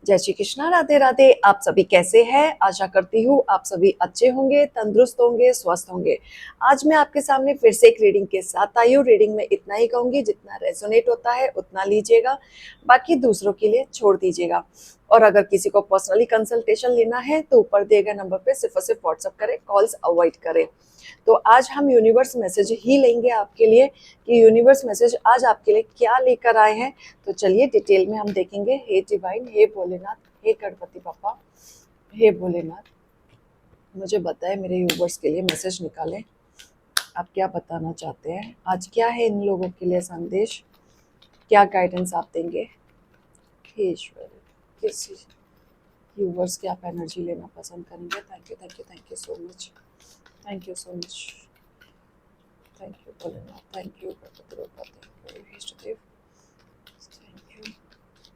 जय श्री कृष्णा, राधे राधे। आप सभी कैसे हैं? आशा करती हूँ आप सभी अच्छे होंगे, तंदुरुस्त होंगे, स्वस्थ होंगे। आज मैं आपके सामने फिर से एक रीडिंग के साथ आई हूँ। रीडिंग में इतना ही कहूंगी, जितना रेजोनेट होता है उतना लीजिएगा, बाकी दूसरों के लिए छोड़ दीजिएगा। और अगर किसी को पर्सनली कंसल्टेशन लेना है तो ऊपर दिए गए नंबर पे सिर्फ और सिर्फ व्हाट्सअप करें, कॉल्स अवॉइड करें। तो आज हम यूनिवर्स मैसेज ही लेंगे आपके लिए कि यूनिवर्स मैसेज आज आपके लिए क्या लेकर आए हैं। तो चलिए डिटेल में हम देखेंगे। हे डिवाइन, हे भोलेनाथ, हे गणपति पापा, हे भोलेनाथ, मुझे बताएं मेरे यूनिवर्स के लिए मैसेज निकालें। आप क्या बताना चाहते हैं? आज क्या है इन लोगों के लिए संदेश? क्या गाइडेंस आप देंगे? हे ईश्वर, किस यूनिवर्स की आप एनर्जी लेना पसंद करेंगे? Thank you, thank you, thank you so much, thank you so much, thank you Bholenath, thank you Ganpati Baba, thank you इष्टदेव, थैंक यू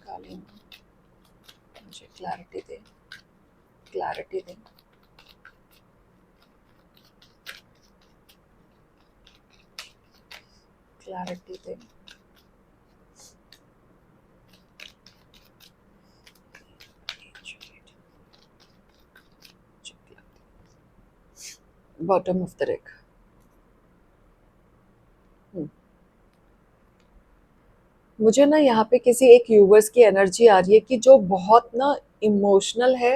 काली माँ, मुझे क्लैरिटी दें, क्लैरिटी दें। क्लैरिटी दें। Bottom of the deck. मुझे ना यहाँ पे किसी एक यूवर्स की एनर्जी आ रही है कि जो बहुत ना इमोशनल है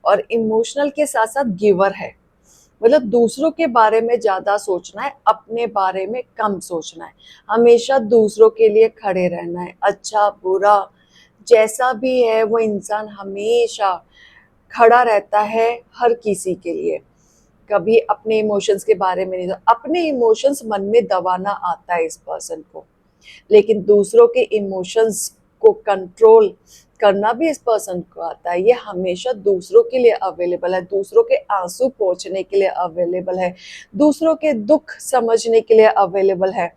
और इमोशनल के साथ साथ गिवर है। मतलब दूसरों के बारे में ज्यादा सोचना है, अपने बारे में कम सोचना है। हमेशा दूसरों के लिए खड़े रहना है। अच्छा बुरा जैसा भी है वो इंसान हमेशा खड़ा रहता है हर किसी के लिए। कभी अपने इमोशंस के बारे में नहीं, अपने इमोशंस मन में दबाना आता है इस पर्सन को, लेकिन दूसरों के इमोशंस को कंट्रोल करना भी इस पर्सन को आता है। ये हमेशा दूसरों के लिए अवेलेबल है, दूसरों के आंसू पोंछने के लिए अवेलेबल है, दूसरों के दुख समझने के लिए अवेलेबल है।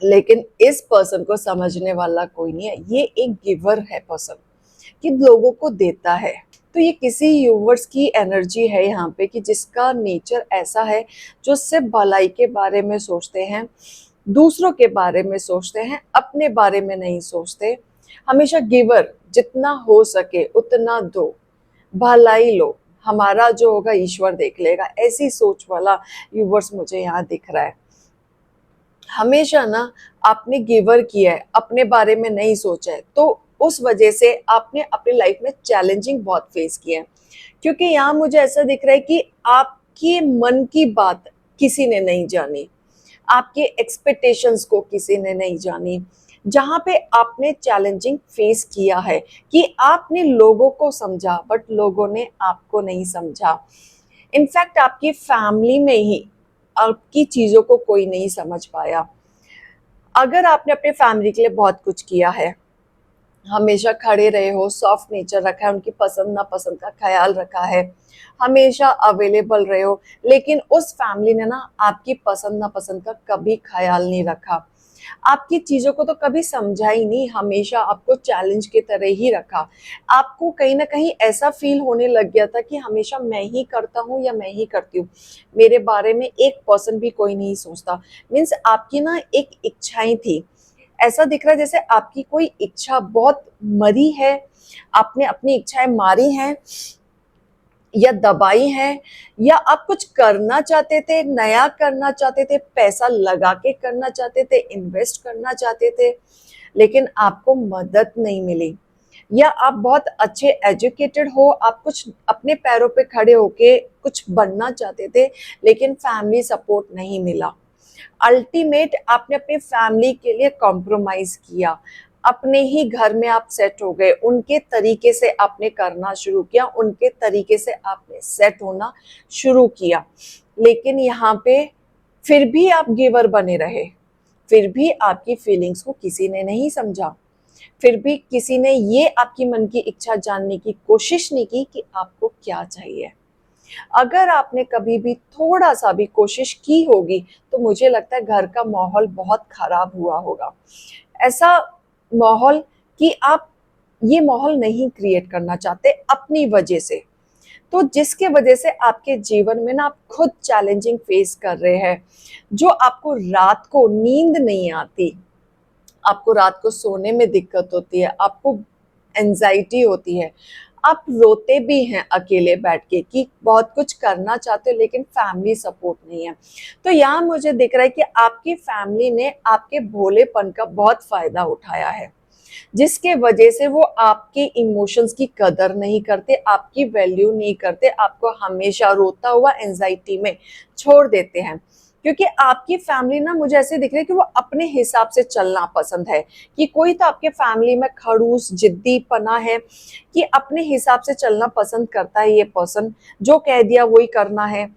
लेकिन इस पर्सन को समझने वाला कोई नहीं है। ये एक गिवर है पर्सन, कि लोगों को देता है। तो ये किसी यूनिवर्स की एनर्जी है यहाँ पे कि जिसका नेचर ऐसा है, जो सिर्फ भलाई के बारे में सोचते हैं, दूसरों के बारे में सोचते हैं, अपने बारे में नहीं सोचते। हमेशा गिवर, जितना हो सके उतना दो, भलाई लो, हमारा जो होगा ईश्वर देख लेगा। ऐसी सोच वाला यूनिवर्स मुझे यहाँ दिख रहा है। हमेशा ना आपने गिवर किया है, अपने बारे में नहीं सोचा है, तो उस वजह से आपने अपनी लाइफ में चैलेंजिंग बहुत फेस किया है। क्योंकि यहाँ मुझे ऐसा दिख रहा है कि आपके मन की बात किसी ने नहीं जानी, आपके एक्सपेक्टेशंस को किसी ने नहीं जानी। जहाँ पे आपने चैलेंजिंग फेस किया है कि आपने लोगों को समझा बट लोगों ने आपको नहीं समझा। इनफैक्ट आपकी फैमिली में ही आपकी चीजों को कोई नहीं समझ पाया। अगर आपने अपने फैमिली के लिए बहुत कुछ किया है, हमेशा खड़े रहे हो, सॉफ्ट नेचर रखा है, उनकी पसंद नापसंद का ख्याल रखा है, हमेशा अवेलेबल रहे हो, लेकिन उस फैमिली ने ना आपकी पसंद नापसंद का कभी ख्याल नहीं रखा। आपकी चीजों को तो कभी समझा ही नहीं, हमेशा आपको चैलेंज की तरह ही रखा। आपको कहीं ना कहीं ऐसा फील होने लग गया था कि हमेशा मैं ही करता हूँ या मैं ही करती हूँ, मेरे बारे में 1% भी कोई नहीं सोचता। मीन्स आपकी ना एक इच्छाएं थी। ऐसा दिख रहा है जैसे आपकी कोई इच्छा बहुत मरी है, आपने अपनी इच्छाएं मारी हैं या दबाई हैं, या आप कुछ करना चाहते थे, नया करना चाहते थे, पैसा लगा के करना चाहते थे, इन्वेस्ट करना चाहते थे, लेकिन आपको मदद नहीं मिली। या आप बहुत अच्छे एजुकेटेड हो, आप कुछ अपने पैरों पे खड़े होके कुछ बनना चाहते थे, लेकिन फैमिली सपोर्ट नहीं मिला। अल्टीमेट आपने अपनी फैमिली के लिए कॉम्प्रोमाइज किया, अपने ही घर में आप सेट हो गए, उनके तरीके से आपने करना शुरू किया, उनके तरीके से आपने सेट होना शुरू किया। लेकिन यहाँ पे फिर भी आप गिवर बने रहे, फिर भी आपकी फीलिंग्स को किसी ने नहीं समझा, फिर भी किसी ने ये आपकी मन की इच्छा जानने की कोशिश नहीं की कि आपको क्या चाहिए। अगर आपने कभी भी थोड़ा सा भी कोशिश की होगी तो मुझे लगता है घर का माहौल बहुत खराब हुआ होगा। ऐसा माहौल कि आप ये माहौल नहीं क्रिएट करना चाहते अपनी वजह से। तो जिसके वजह से आपके जीवन में ना आप खुद चैलेंजिंग फेस कर रहे हैं, जो आपको रात को नींद नहीं आती, आपको रात को सोने में दिक्कत होती है, आपको एंजाइटी होती है, आप रोते भी हैं अकेले बैठ के कि बहुत कुछ करना चाहते हो लेकिन फैमिली सपोर्ट नहीं है। तो यहाँ मुझे दिख रहा है कि आपकी फैमिली ने आपके भोलेपन का बहुत फायदा उठाया है, जिसके वजह से वो आपके इमोशंस की कदर नहीं करते, आपकी वैल्यू नहीं करते, आपको हमेशा रोता हुआ एंजाइटी में छोड़ देते हैं। क्योंकि आपकी फैमिली ना मुझे ऐसे दिख रही है कि वो अपने हिसाब से चलना पसंद है, कि कोई तो आपके फैमिली में खड़ूस जिद्दी पना है कि अपने हिसाब से चलना पसंद करता है ये पर्सन, जो कह दिया वही करना है।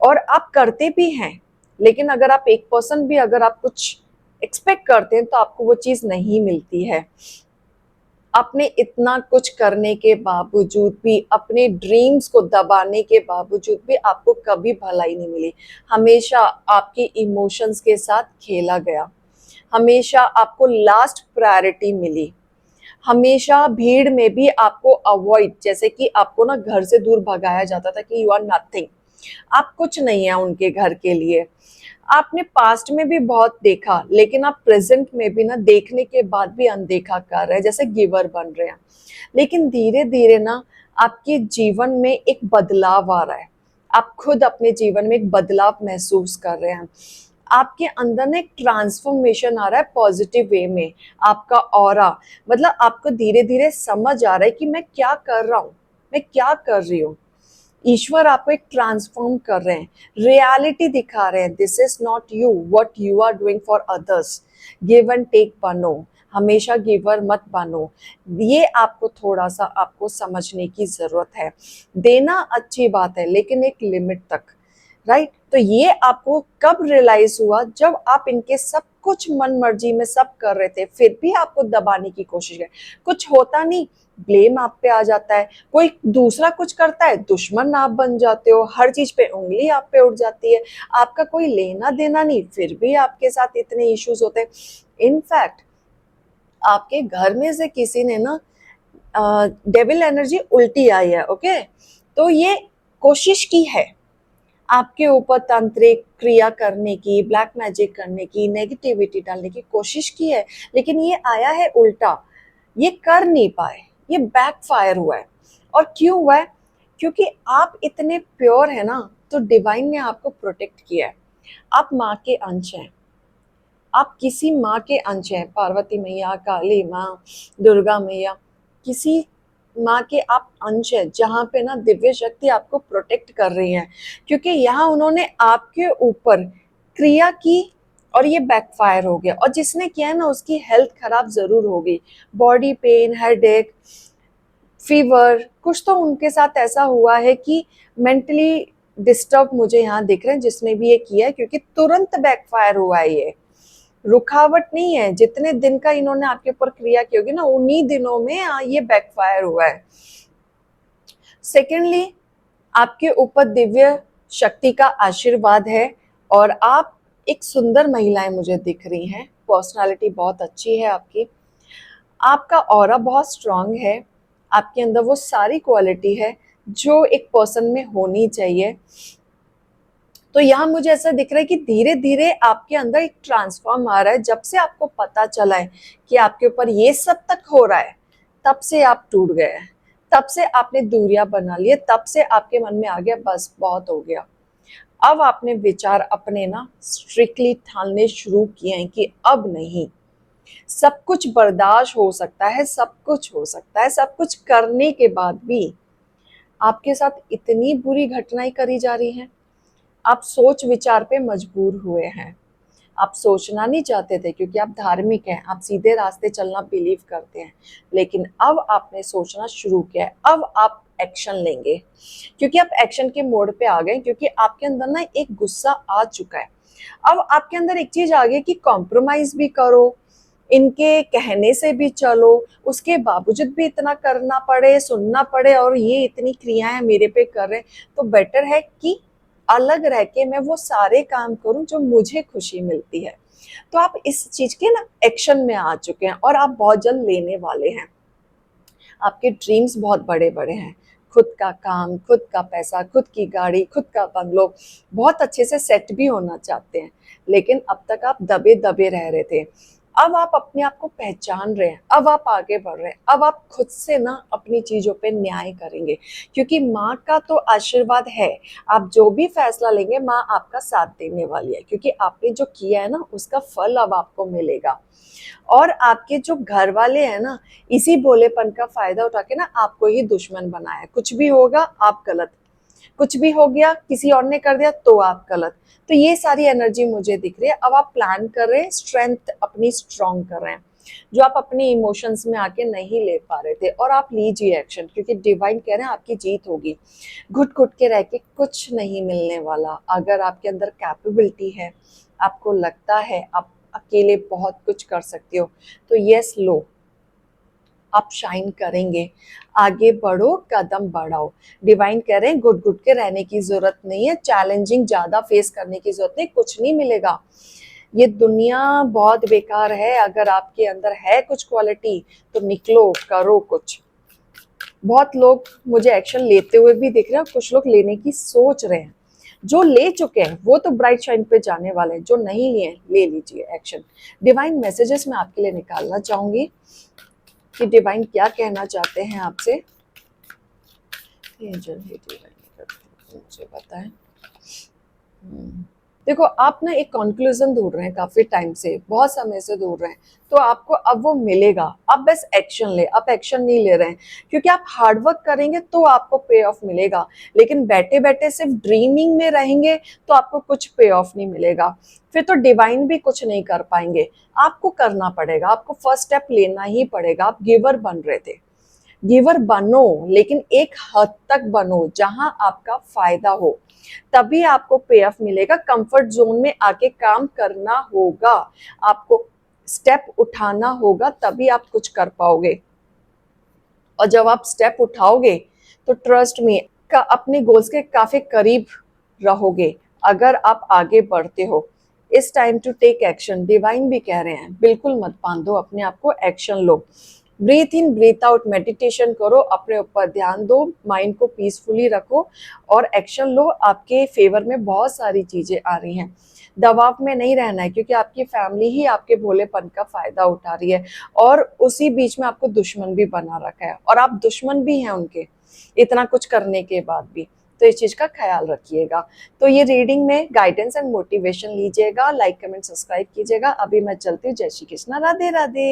और आप करते भी हैं, लेकिन अगर आप एक पर्सन भी अगर आप कुछ एक्सपेक्ट करते हैं तो आपको वो चीज नहीं मिलती है। अपने इतना कुछ करने के बावजूद भी, अपने ड्रीम्स को दबाने के बावजूद भी आपको कभी भलाई नहीं मिली। हमेशा आपके इमोशंस के साथ खेला गया, हमेशा आपको लास्ट प्रायोरिटी मिली, हमेशा भीड़ में भी आपको अवॉइड, जैसे कि आपको ना घर से दूर भगाया जाता था कि यू आर नथिंग, आप कुछ नहीं है उनके घर के लिए। आपने पास्ट में भी बहुत देखा, लेकिन आप प्रेजेंट में भी ना देखने के बाद भी अनदेखा कर रहे हैं, जैसे गिवर बन रहे हैं। लेकिन धीरे धीरे ना आपके जीवन में एक बदलाव आ रहा है, आप खुद अपने जीवन में एक बदलाव महसूस कर रहे हैं, आपके अंदर ना एक ट्रांसफॉर्मेशन आ रहा है पॉजिटिव वे में। आपका ऑरा, मतलब आपको धीरे धीरे समझ आ रहा है कि मैं क्या कर रहा हूँ, मैं क्या कर रही हूँ। ईश्वर आपको एक ट्रांसफॉर्म कर रहे हैं, रियलिटी दिखा रहे हैं, this is not you, what you are doing for others. Give and take बनो, हमेशा गिवर मत बनो। ये आपको थोड़ा सा आपको समझने की जरूरत है। देना अच्छी बात है लेकिन एक लिमिट तक, राइट। तो ये आपको कब रियलाइज हुआ, जब आप इनके सब कुछ मन मर्जी में सब कर रहे थे, फिर भी आपको दबाने की कोशिश है। कुछ होता नहीं, ब्लेम आप पे आ जाता है, कोई दूसरा कुछ करता है, दुश्मन आप बन जाते हो, हर चीज पे उंगली आप पे उठ जाती है, आपका कोई लेना देना नहीं, फिर भी आपके साथ इतने इश्यूज होते हैं। इनफैक्ट आपके घर में से किसी ने ना डेविल एनर्जी उल्टी आई है, ओके, तो ये कोशिश की है आपके ऊपर तांत्रिक क्रिया करने की, ब्लैक मैजिक करने की, नेगेटिविटी डालने की कोशिश की है, लेकिन ये आया है उल्टा, ये कर नहीं पाए, ये बैकफायर हुआ है। और क्यों हुआ है? क्योंकि आप इतने प्योर है ना, तो डिवाइन ने आपको प्रोटेक्ट किया है। आप माँ के अंश हैं, आप किसी माँ के अंश हैं, पार्वती मैया, काली माँ, दुर्गा मैया, किसी माँ के आप अंश हैं, जहाँ पे ना दिव्य शक्ति आपको प्रोटेक्ट कर रही है। क्योंकि यहाँ उन्होंने आपके ऊपर क्रिया की और ये बैकफायर हो गया, और जिसने किया है ना उसकी हेल्थ खराब जरूर होगी, बॉडी पेन, हेडेक, फीवर, कुछ तो उनके साथ ऐसा हुआ है कि मेंटली डिस्टर्ब मुझे यहाँ दिख रहे हैं जिसने भी ये किया है, क्योंकि तुरंत बैकफायर हुआ है, ये रुकावट नहीं है। जितने दिन का इन्होंने आपके ऊपर क्रिया की होगी ना, उन्हीं दिनों में ये बैकफायर हुआ है। सेकेंडली, आपके ऊपर दिव्य शक्ति का आशीर्वाद है, और आप एक सुंदर महिलाएं मुझे दिख रही हैं, पर्सनालिटी बहुत अच्छी है आपकी, आपका ऑरा बहुत स्ट्रांग है, आपके अंदर वो सारी क्वालिटी है जो एक पर्सन में होनी चाहिए। तो यहाँ मुझे ऐसा दिख रहा है कि धीरे धीरे आपके अंदर एक ट्रांसफॉर्म आ रहा है। जब से आपको पता चला है कि आपके ऊपर ये सब तक हो रहा है, तब से आप टूट गए हैं, तब से आपने दूरियां बना लिए, तब से आपके मन में आ गया बस बहुत हो गया। अब आपने विचार अपने ना स्ट्रिक्टली ठानने शुरू किए हैं कि अब नहीं, सब कुछ बर्दाश्त हो सकता है, सब कुछ हो सकता है। सब कुछ करने के बाद भी आपके साथ इतनी बुरी घटनाएं करी जा रही हैं, आप सोच विचार पे मजबूर हुए हैं। आप सोचना नहीं चाहते थे क्योंकि आप धार्मिक हैं, आप सीधे रास्ते चलना बिलीव करते हैं, लेकिन अब आपने सोचना शुरू किया है, अब आप एक्शन लेंगे, क्योंकि आप एक्शन के मोड पे आ गए, क्योंकि आपके अंदर ना एक गुस्सा आ चुका है। अब आपके अंदर एक चीज आ गई कि कॉम्प्रोमाइज भी करो, इनके कहने से भी चलो, उसके बावजूद भी इतना करना पड़े, सुनना पड़े, और ये इतनी क्रियाएं मेरे पे कर रहे हैं, तो बेटर है कि अलग रह के मैं वो सारे काम करूं जो मुझे खुशी मिलती है। तो आप इस चीज के ना एक्शन में आ चुके हैं, और आप बहुत जल्द लेने वाले हैं। आपके ड्रीम्स बहुत बड़े बड़े हैं, खुद का काम, खुद का पैसा, खुद की गाड़ी, खुद का बंगलो, बहुत अच्छे से सेट भी होना चाहते हैं, लेकिन अब तक आप दबे दबे रह रहे थे। अब आप अपने आप को पहचान रहे हैं, अब आप आगे बढ़ रहे हैं, अब आप खुद से ना अपनी चीजों पे न्याय करेंगे, क्योंकि माँ का तो आशीर्वाद है। आप जो भी फैसला लेंगे माँ आपका साथ देने वाली है, क्योंकि आपने जो किया है ना उसका फल अब आपको मिलेगा। और आपके जो घर वाले हैं ना, इसी भोलेपन का फायदा उठा के ना आपको ही दुश्मन बनाया। कुछ भी होगा आप गलत, कुछ भी हो गया किसी और ने कर दिया तो आप गलत। तो ये सारी एनर्जी मुझे दिख रही है। अब आप प्लान कर रहे हैं, स्ट्रेंथ अपनी स्ट्रॉन्ग कर रहे हैं, जो आप अपने इमोशंस में आके नहीं ले पा रहे थे, और आप लीजिए एक्शन, क्योंकि डिवाइन कह रहे हैं आपकी जीत होगी। घुट घुट के रह के कुछ नहीं मिलने वाला। अगर आपके अंदर कैपेबिलिटी है, आपको लगता है आप अकेले बहुत कुछ कर सकते हो, तो यस लो, आप शाइन करेंगे। आगे बढ़ो, कदम बढ़ाओ। डिवाइन कह रहे हैं घुट घुट के रहने की जरूरत नहीं है, चैलेंजिंग ज्यादा फेस करने की जरूरत नहीं, कुछ नहीं मिलेगा। ये दुनिया बहुत बेकार है। अगर आपके अंदर है कुछ क्वालिटी तो निकलो, करो कुछ। बहुत लोग मुझे एक्शन लेते हुए भी दिख रहे हैं, कुछ लोग लेने की सोच रहे हैं। जो ले चुके हैं वो तो ब्राइट शाइन पे जाने वाले हैं, जो नहीं लिए ले लीजिए एक्शन। डिवाइन मैसेजेस मैं आपके लिए निकालना चाहूंगी कि डिवाइन क्या कहना चाहते हैं आपसे। मुझे पता है। देखो, आप ना एक कंक्लूजन ढूंढ रहे हैं, काफी टाइम से, बहुत समय से ढूंढ रहे हैं, तो आपको अब वो मिलेगा। आप बस एक्शन ले, आप एक्शन नहीं ले रहे हैं, क्योंकि आप हार्डवर्क करेंगे तो आपको पे ऑफ मिलेगा। लेकिन बैठे बैठे सिर्फ ड्रीमिंग में रहेंगे तो आपको कुछ पे ऑफ नहीं मिलेगा। फिर तो डिवाइन भी कुछ नहीं कर पाएंगे। आपको करना पड़ेगा, आपको फर्स्ट स्टेप लेना ही पड़ेगा। आप गिवर बन रहे थे, गिवर बनो, लेकिन एक हद तक बनो जहां आपका फायदा हो, तभी आपको पे ऑफ मिलेगा। कंफर्ट जोन में आके काम करना होगा, आपको स्टेप उठाना होगा, तभी आप कुछ कर पाओगे। और जब आप स्टेप उठाओगे तो ट्रस्ट में का अपने गोल्स के काफी करीब रहोगे। अगर आप आगे बढ़ते हो, इस time to take action. Divine भी कह रहे हैं बिल्कुल मत बांधो अपने आप को, एक्शन लो। ब्रीथ इन ब्रीथ आउट मेडिटेशन करो, अपने ऊपर ध्यान दो, माइंड को पीसफुली रखो और एक्शन लो। आपके फेवर में बहुत सारी चीजें आ रही हैं। दबाव में नहीं रहना है, क्योंकि आपकी फैमिली ही आपके भोलेपन का फायदा उठा रही है, और उसी बीच में आपको दुश्मन भी बना रखा है, और आप दुश्मन भी हैं उनके, इतना कुछ करने के बाद भी। तो इस चीज का ख्याल रखिएगा। तो ये रीडिंग में गाइडेंस एंड मोटिवेशन लीजिएगा। लाइक कमेंट सब्सक्राइब कीजिएगा। अभी मैं चलती हूँ। जय श्री कृष्णा, राधे राधे।